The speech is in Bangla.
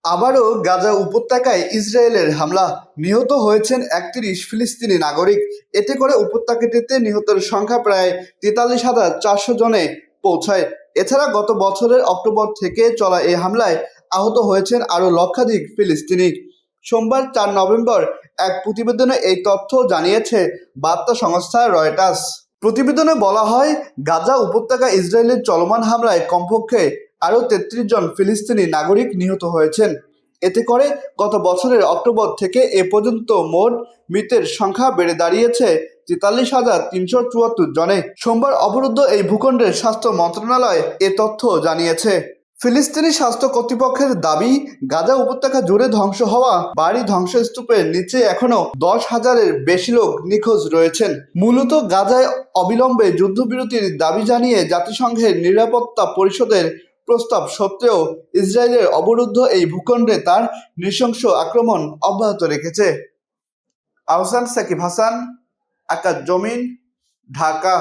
আবারও গাজা উপত্যকায় ইসরায়েলের হামলা, নিহত হয়েছেন ৩১ ফিলিস্তিনি নাগরিক। এতে করে উপত্যকাটিতে নিহতের সংখ্যা প্রায় ৪৩,৪০০ জনে পৌঁছায়। এছাড়া গত বছরের অক্টোবর থেকে চলা এই হামলায় আহত হয়েছেন আরও লক্ষাধিক ফিলিস্তিনি। সোমবার ৪ নভেম্বর এক প্রতিবেদনে এই তথ্য জানিয়েছে বার্তা সংস্থা রয়টার্স। প্রতিবেদনে বলা হয়, গাজা উপত্যকায় ইসরায়েলের চলমান হামলায় কমপক্ষে আরও ৩৩ জন ফিলিস্তিনি নাগরিক নিহত হয়েছেন। এতে করে গত বছরের অক্টোবর থেকে এ পর্যন্ত মোট মৃতের সংখ্যা বেড়ে দাঁড়িয়েছে ৪৩,৩৭৪ জনে। সোমবার অবরুদ্ধ এই ভূখণ্ডের স্বাস্থ্য মন্ত্রণালয় এ তথ্য জানিয়েছে। ফিলিস্তিনি স্বাস্থ্য কর্তৃপক্ষের দাবি, গাজা উপত্যকা জুড়ে ধ্বংস হওয়া বাড়ি ধ্বংসস্তূপের নিচে এখনো ১০,০০০-এর বেশি লোক নিখোঁজ রয়েছেন। মূলত গাজায় অবিলম্বে যুদ্ধবিরতির দাবি জানিয়ে জাতিসংঘের নিরাপত্তা পরিষদের প্রস্তাব সত্ত্বেও ইসরায়েলের অবরুদ্ধ এই ভূখণ্ডে তার নৃশংস আক্রমণ অব্যাহত রেখেছে। আহসান সাকিব হাসান, আকাশ জমিন, ঢাকা।